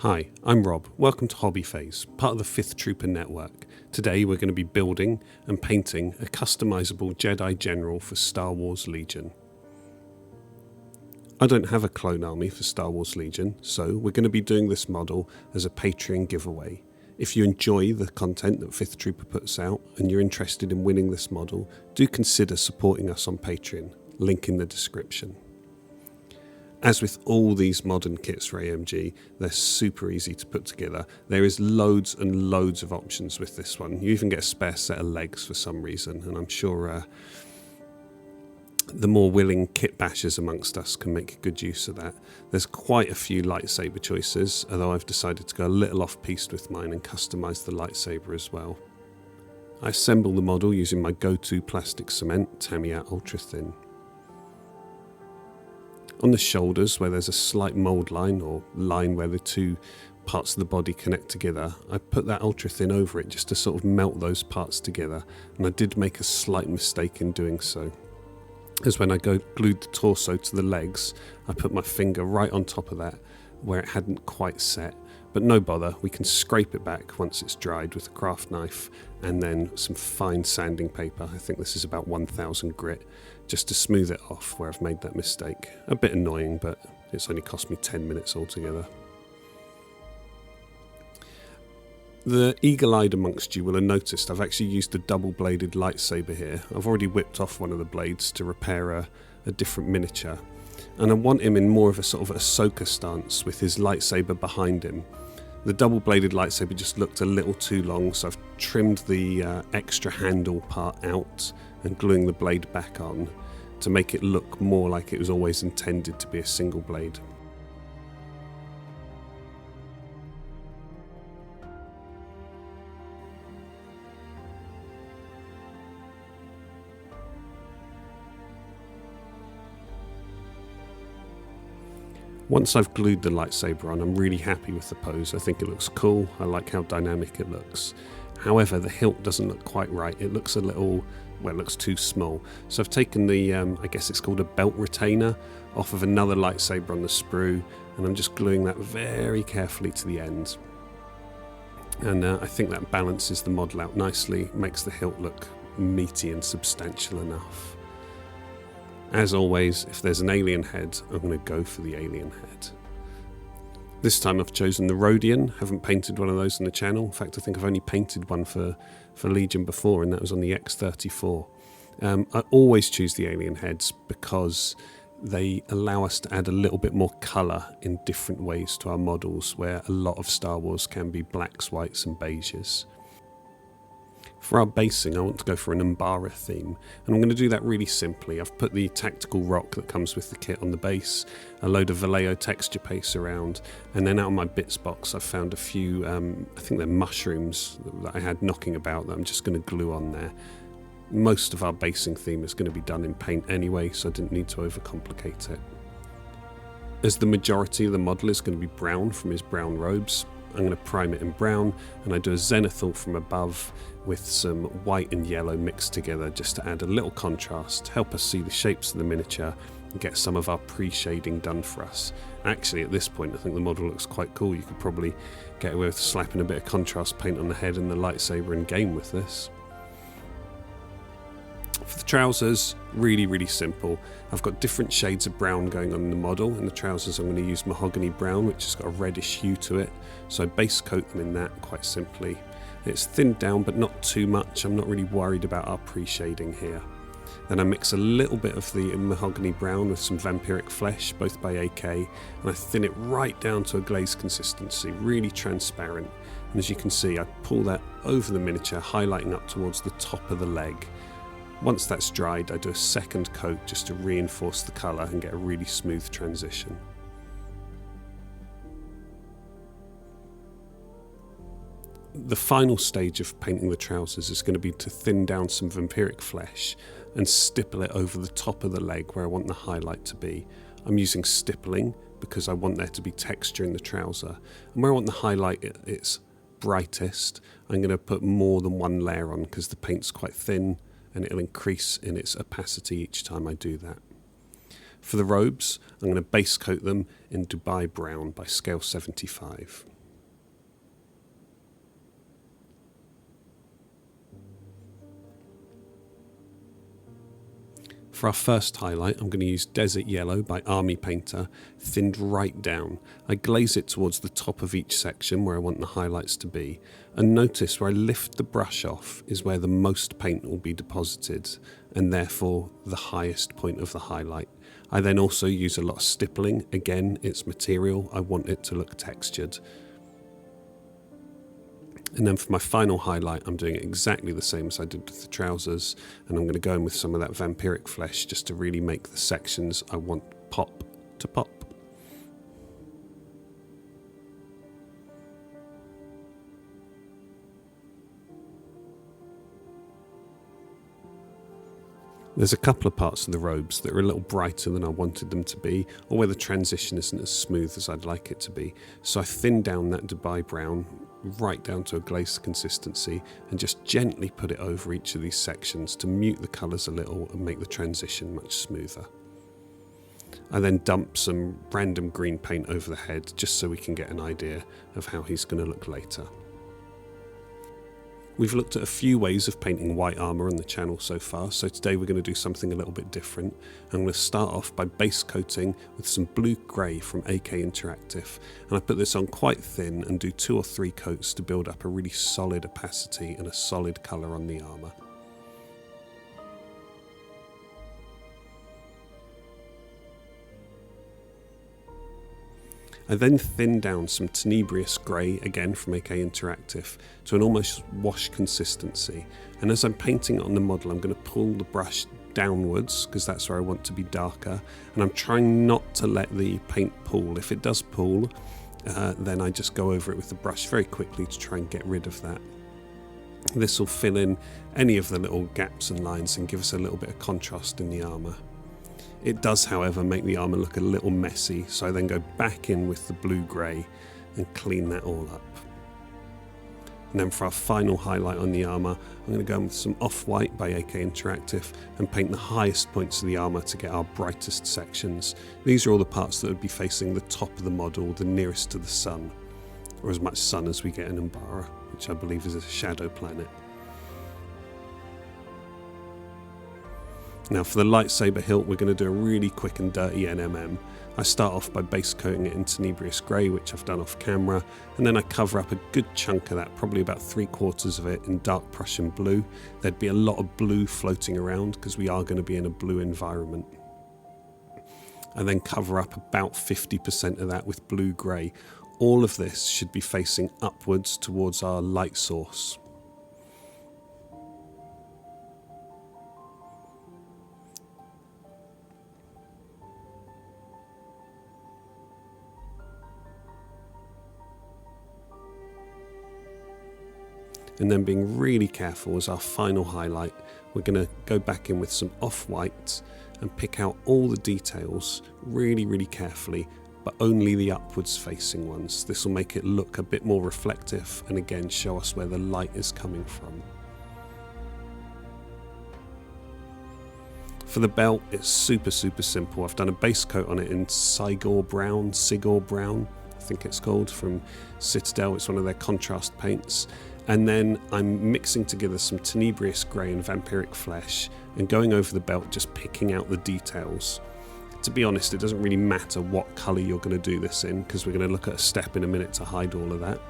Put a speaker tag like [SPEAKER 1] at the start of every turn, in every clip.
[SPEAKER 1] Hi, I'm Rob. Welcome to Hobby Phase, part of the 5th Trooper Network. Today we're going to be building and painting a customizable Jedi General for Star Wars Legion. I don't have a clone army for Star Wars Legion, so we're going to be doing this model as a Patreon giveaway. If you enjoy the content that 5th Trooper puts out and you're interested in winning this model, do consider supporting us on Patreon, link in the description. As with all these modern kits for AMG, they're super easy to put together. There is loads and loads of options with this one. You even get a spare set of legs for some reason, and I'm sure the more willing kit bashers amongst us can make good use of that. There's quite a few lightsaber choices, although I've decided to go a little off-piste with mine and customise the lightsaber as well. I assemble the model using my go-to plastic cement, Tamiya Ultra Thin. On the shoulders, where there's a slight mould line or line where the two parts of the body connect together, I put that ultra thin over it just to sort of melt those parts together, and I did make a slight mistake in doing so. As when I glued the torso to the legs, I put my finger right on top of that where it hadn't quite set, but no bother, we can scrape it back once it's dried with a craft knife and then some fine sanding paper. I think this is about 1000 grit, just to smooth it off where I've made that mistake. A bit annoying, but it's only cost me 10 minutes altogether. The eagle-eyed amongst you will have noticed I've actually used a double-bladed lightsaber here. I've already whipped off one of the blades to repair a different miniature, and I want him in more of a sort of Ahsoka stance with his lightsaber behind him. The double-bladed lightsaber just looked a little too long, so I've trimmed the extra handle part out and gluing the blade back on to make it look more like it was always intended to be a single blade. Once I've glued the lightsaber on, I'm really happy with the pose. I think it looks cool. I like how dynamic it looks. However, the hilt doesn't look quite right. It looks a little, well, it looks too small. So I've taken the, I guess it's called a belt retainer, off of another lightsaber on the sprue, and I'm just gluing that very carefully to the end. And I think that balances the model out nicely, makes the hilt look meaty and substantial enough. As always, if there's an alien head, I'm going to go for the alien head. This time I've chosen the Rhodian. Haven't painted one of those on the channel. In fact, I think I've only painted one for Legion before, and that was on the X34. I always choose the alien heads because they allow us to add a little bit more colour in different ways to our models, where a lot of Star Wars can be blacks, whites and beiges. For our basing, I want to go for an Umbara theme, and I'm going to do that really simply. I've put the tactical rock that comes with the kit on the base, a load of Vallejo texture paste around, and then out of my bits box I've found a few, I think they're mushrooms that I had knocking about that I'm just going to glue on there. Most of our basing theme is going to be done in paint anyway, so I didn't need to overcomplicate it. As the majority of the model is going to be brown from his brown robes, I'm going to prime it in brown, and I do a zenithal from above with some white and yellow mixed together just to add a little contrast, help us see the shapes of the miniature and get some of our pre-shading done for us. Actually, at this point I think the model looks quite cool. You could probably get away with slapping a bit of contrast paint on the head and the lightsaber in game with this. For the trousers, really simple. I've got different shades of brown going on in the model. In the trousers I'm going to use Mahogany brown, which has got a reddish hue to it, so I base coat them in that quite simply. It's thinned down but not too much. I'm not really worried about our pre-shading here. Then I mix a little bit of the Mahogany brown with some Vampiric flesh, both by AK, and I thin it right down to a glaze consistency, really transparent. And as you can see, I pull that over the miniature, highlighting up towards the top of the leg. Once that's dried, I do a second coat just to reinforce the colour and get a really smooth transition. The final stage of painting the trousers is going to be to thin down some Vampiric flesh and stipple it over the top of the leg where I want the highlight to be. I'm using stippling because I want there to be texture in the trouser, and where I want the highlight it's brightest, I'm going to put more than one layer on because the paint's quite thin and it'll increase in its opacity each time I do that. For the robes, I'm going to base coat them in Dubai Brown by scale 75. For our first highlight, I'm going to use Desert Yellow by Army Painter, thinned right down. I glaze it towards the top of each section where I want the highlights to be. And notice where I lift the brush off is where the most paint will be deposited, and therefore the highest point of the highlight. I then also use a lot of stippling. Again, it's material. I want it to look textured. And then for my final highlight, I'm doing it exactly the same as I did with the trousers, and I'm going to go in with some of that vampiric flesh just to really make the sections I want pop to pop. There's a couple of parts of the robes that are a little brighter than I wanted them to be, or where the transition isn't as smooth as I'd like it to be. So I thinned down that Dubai Brown right down to a glaze consistency and just gently put it over each of these sections to mute the colours a little and make the transition much smoother. I then dump some random green paint over the head just so we can get an idea of how he's going to look later. We've looked at a few ways of painting white armour on the channel so far, so today we're going to do something a little bit different. I'm going to start off by base coating with some blue grey from AK Interactive, and I put this on quite thin and do 2 or 3 coats to build up a really solid opacity and a solid colour on the armour. I then thin down some Tenebrous grey, again from AK Interactive, to an almost wash consistency. And as I'm painting it on the model, I'm going to pull the brush downwards, because that's where I want to be darker. And I'm trying not to let the paint pool. If it does pool, then I just go over it with the brush very quickly to try and get rid of that. This will fill in any of the little gaps and lines and give us a little bit of contrast in the armour. It does, however, make the armour look a little messy, so I then go back in with the blue-grey and clean that all up. And then for our final highlight on the armour, I'm going to go in with some off-white by AK Interactive and paint the highest points of the armour to get our brightest sections. These are all the parts that would be facing the top of the model, the nearest to the sun, or as much sun as we get in Umbara, which I believe is a shadow planet. Now for the lightsaber hilt, we're going to do a really quick and dirty NMM. I start off by base coating it in Tenebrous grey, which I've done off camera, and then I cover up a good chunk of that, probably about 3/4 of it, in dark Prussian blue. There'd be a lot of blue floating around because we are going to be in a blue environment. I then cover up about 50% of that with blue-grey. All of this should be facing upwards towards our light source. And then being really careful as our final highlight, we're going to go back in with some off-white and pick out all the details really, really carefully, but only the upwards facing ones. This will make it look a bit more reflective and again show us where the light is coming from. For the belt, it's super simple. I've done a base coat on it in Cygor Brown, I think it's called, from Citadel. It's one of their contrast paints. And then I'm mixing together some Tenebrous grey and Vampiric flesh and going over the belt, just picking out the details. To be honest, it doesn't really matter what colour you're going to do this in, because we're going to look at a step in a minute to hide all of that.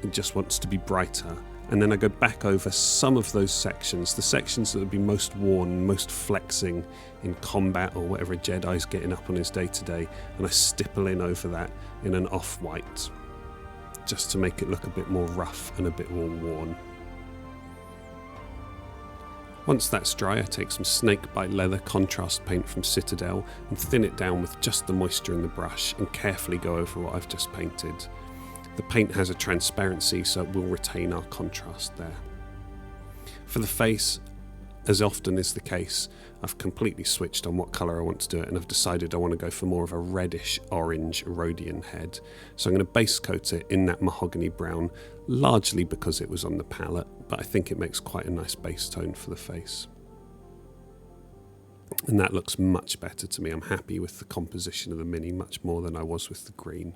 [SPEAKER 1] It just wants to be brighter. And then I go back over some of those sections, the sections that would be most worn, most flexing in combat or whatever a Jedi's getting up on his day-to-day, and I stipple in over that in an off-white, just to make it look a bit more rough and a bit more worn. Once that's dry, I take some Snakebite leather contrast paint from Citadel and thin it down with just the moisture in the brush and carefully go over what I've just painted. The paint has a transparency, so it will retain our contrast there. For the face, as often is the case, I've completely switched on what colour I want to do it, and I've decided I want to go for more of a reddish orange Rhodian head. So I'm going to base coat it in that mahogany brown, largely because it was on the palette, but I think it makes quite a nice base tone for the face. And that looks much better to me. I'm happy with the composition of the Mini, much more than I was with the green.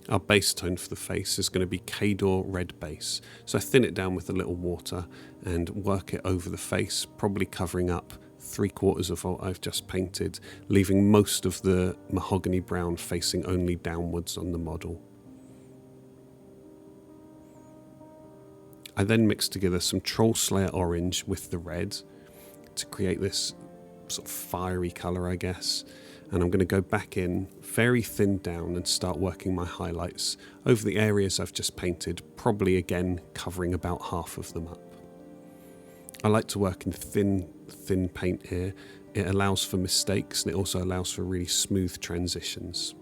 [SPEAKER 1] Our base tone for the face is going to be Khador Red Base. So I thin it down with a little water and work it over the face, probably covering up 3/4 of what I've just painted, leaving most of the mahogany brown facing only downwards on the model. I then mix together some Troll Slayer orange with the red to create this sort of fiery colour, I guess. And I'm going to go back in, very thinned down, and start working my highlights over the areas I've just painted, probably again covering about half of them up. I like to work in thin paint here. It allows for mistakes and it also allows for really smooth transitions.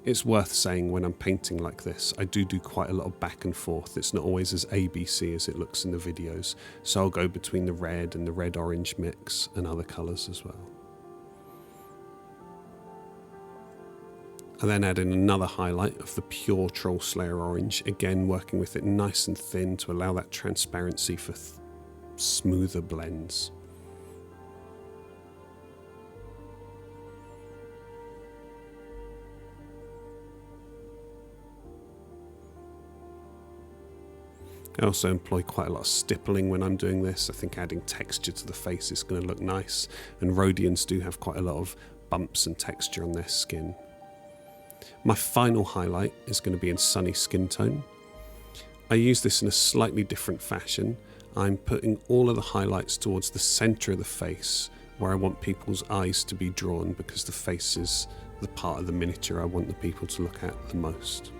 [SPEAKER 1] It's worth saying when I'm painting like this, I do quite a lot of back and forth. It's not always as ABC as it looks in the videos. So I'll go between the red and the red-orange mix and other colours as well. I then add in another highlight of the pure Troll Slayer orange, again working with it nice and thin to allow that transparency for smoother blends. I also employ quite a lot of stippling when I'm doing this. I think adding texture to the face is going to look nice, and Rhodians do have quite a lot of bumps and texture on their skin. My final highlight is going to be in Sunny Skin Tone. I use this in a slightly different fashion. I'm putting all of the highlights towards the centre of the face, where I want people's eyes to be drawn, because the face is the part of the miniature I want the people to look at the most.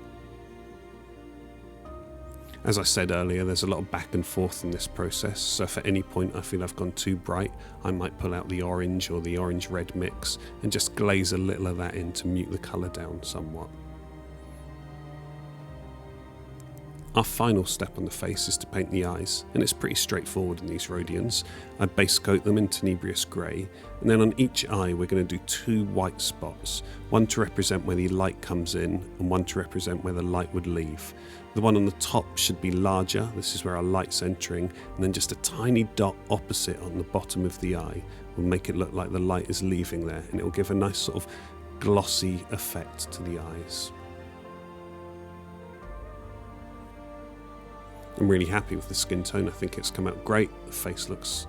[SPEAKER 1] As I said earlier, there's a lot of back and forth in this process, so if at any point I feel I've gone too bright, I might pull out the orange or the orange-red mix and just glaze a little of that in to mute the colour down somewhat. Our final step on the face is to paint the eyes, and it's pretty straightforward in these Rhodians. I base coat them in Tenebrous grey, and then on each eye we're going to do 2 white spots, one to represent where the light comes in and one to represent where the light would leave. The one on the top should be larger, this is where our light's entering, and then just a tiny dot opposite on the bottom of the eye will make it look like the light is leaving there, and it will give a nice sort of glossy effect to the eyes. I'm really happy with the skin tone. I think it's come out great. The face looks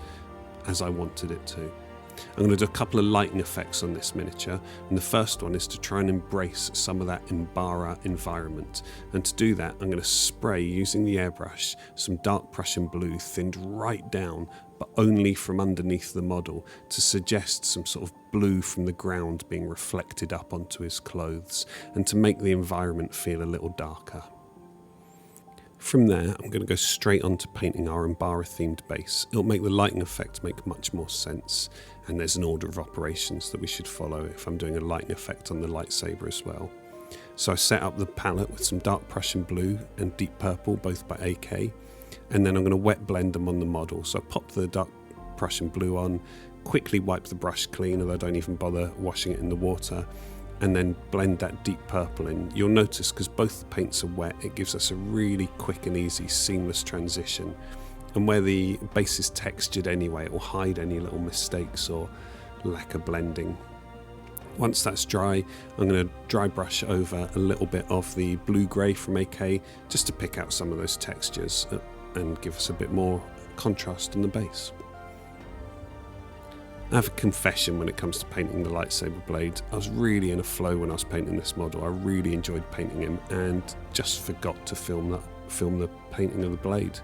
[SPEAKER 1] as I wanted it to. I'm going to do a couple of lighting effects on this miniature, and the first one is to try and embrace some of that Imbara environment. And to do that, I'm going to spray, using the airbrush, some dark Prussian blue thinned right down, but only from underneath the model, to suggest some sort of blue from the ground being reflected up onto his clothes, and to make the environment feel a little darker. From there, I'm going to go straight on to painting our Imbara themed base. It'll make the lighting effect make much more sense, and there's an order of operations that we should follow if I'm doing a lighting effect on the lightsaber as well. So I set up the palette with some dark Prussian blue and deep purple, both by AK, and then I'm going to wet blend them on the model. So I pop the dark Prussian blue on, quickly wipe the brush clean, although I don't even bother washing it in the water, and then blend that deep purple in. You'll notice, because both the paints are wet, it gives us a really quick and easy seamless transition. And where the base is textured anyway, it will hide any little mistakes or lack of blending. Once that's dry, I'm going to dry brush over a little bit of the blue-grey from AK, just to pick out some of those textures and give us a bit more contrast on the base. I have a confession when it comes to painting the lightsaber blade. I was really in a flow when I was painting this model. I really enjoyed painting him and just forgot to film the painting of the blade.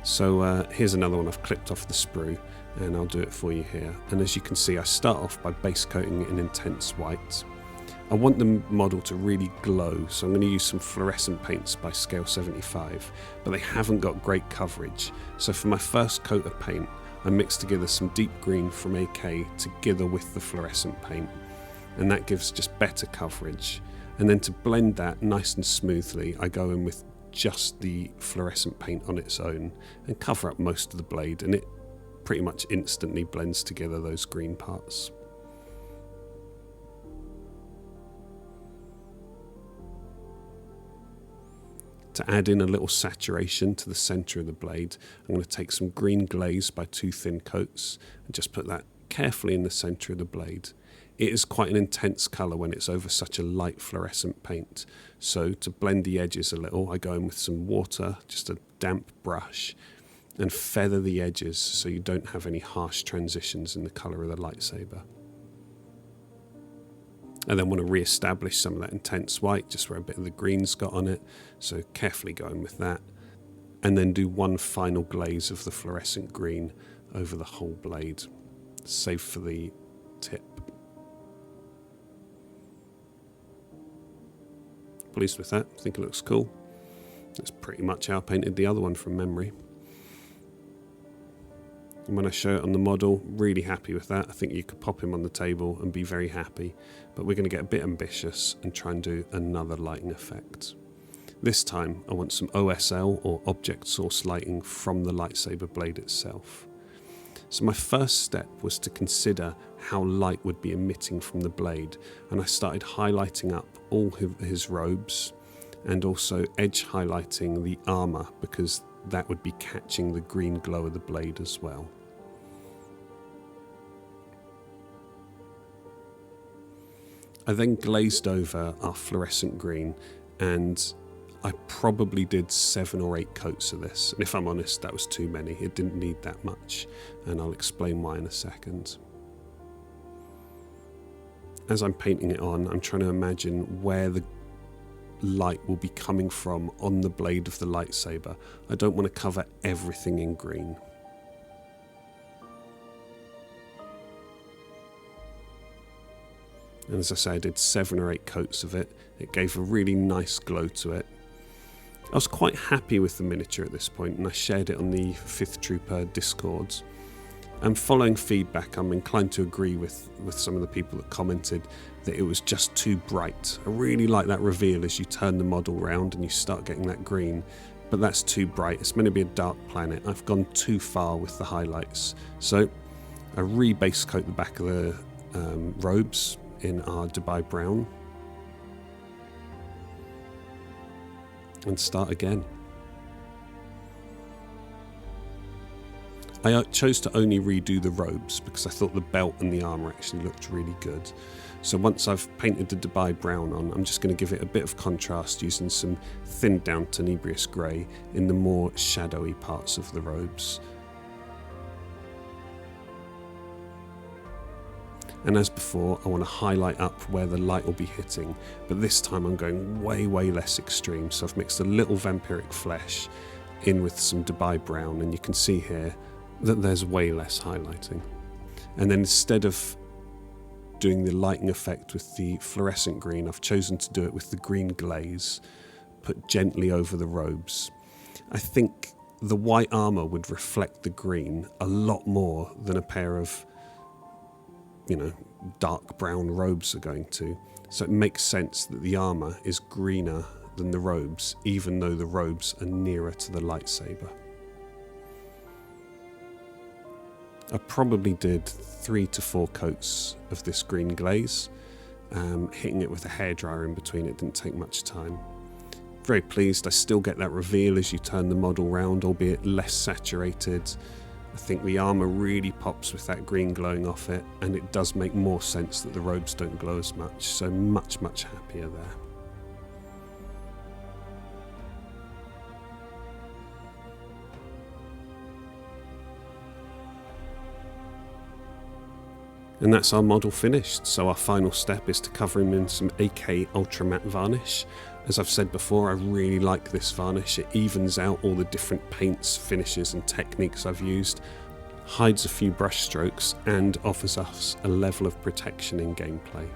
[SPEAKER 1] So here's another one I've clipped off the sprue, and I'll do it for you here. And as you can see, I start off by base coating it in intense white. I want the model to really glow, so I'm going to use some fluorescent paints by scale 75, but they haven't got great coverage. So for my first coat of paint, I mix together some deep green from AK together with the fluorescent paint, and that gives just better coverage. And then to blend that nice and smoothly, I go in with just the fluorescent paint on its own and cover up most of the blade, and it pretty much instantly blends together those green parts. To To add in a little saturation to the centre of the blade, I'm going to take some green glaze by 2 thin coats and just put that carefully in the centre of the blade. It is quite an intense colour when it's over such a light fluorescent paint, so to blend the edges a little, I go in with some water, just a damp brush, and feather the edges so you don't have any harsh transitions in the colour of the lightsaber. I then want to re-establish some of that intense white, just where a bit of the green's got on it, so carefully going with that. And then do one final glaze of the fluorescent green over the whole blade, save for the tip. Pleased with that, I think it looks cool. That's pretty much how I painted the other one from memory. And when I show it on the model, really happy with that. I think you could pop him on the table and be very happy. But we're going to get a bit ambitious and try and do another lighting effect. This time, I want some OSL or object source lighting from the lightsaber blade itself. So my first step was to consider how light would be emitting from the blade, and I started highlighting up all his robes and also edge highlighting the armour, because that would be catching the green glow of the blade as well. I then glazed over our fluorescent green, and I probably did 7 or 8 coats of this, and if I'm honest, that was too many. It didn't need that much, and I'll explain why in a second. As I'm painting it on, I'm trying to imagine where the light will be coming from on the blade of the lightsaber. I don't want to cover everything in green. And as I say, I did 7 or 8 coats of it. It gave a really nice glow to it. I was quite happy with the miniature at this point, and I shared it on the 5th Trooper Discords. And following feedback, I'm inclined to agree with some of the people that commented that it was just too bright. I really like that reveal as you turn the model round and you start getting that green, but that's too bright. It's meant to be a dark planet. I've gone too far with the highlights. So I re-base coat the back of the robes in our Dubai brown and start again. I chose to only redo the robes because I thought the belt and the armour actually looked really good. So once I've painted the Dubai brown on, I'm just going to give it a bit of contrast using some thinned down Tenebrous grey in the more shadowy parts of the robes. And as before, I want to highlight up where the light will be hitting, but this time I'm going way less extreme. So I've mixed a little vampiric flesh in with some Dubai brown, and you can see here that there's way less highlighting. And then instead of doing the lighting effect with the fluorescent green, I've chosen to do it with the green glaze, put gently over the robes. I think the white armour would reflect the green a lot more than a pair of, dark brown robes are going to. So it makes sense that the armour is greener than the robes, even though the robes are nearer to the lightsaber. I probably did 3 to 4 coats of this green glaze. Hitting it with a hairdryer in between, it didn't take much time. Very pleased. I still get that reveal as you turn the model round, albeit less saturated. I think the armour really pops with that green glowing off it, and it does make more sense that the robes don't glow as much, so much happier there. And that's our model finished, so our final step is to cover him in some AK Ultra Matte Varnish. As I've said before, I really like this varnish. It evens out all the different paints, finishes and techniques I've used, hides a few brush strokes, and offers us a level of protection in gameplay.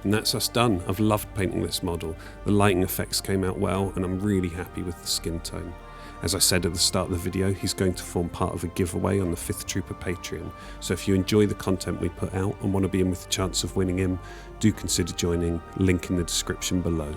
[SPEAKER 1] And that's us done. I've loved painting this model. The lighting effects came out well, and I'm really happy with the skin tone. As I said at the start of the video, he's going to form part of a giveaway on the 5th Trooper Patreon, so if you enjoy the content we put out and want to be in with the chance of winning him, do consider joining, link in the description below.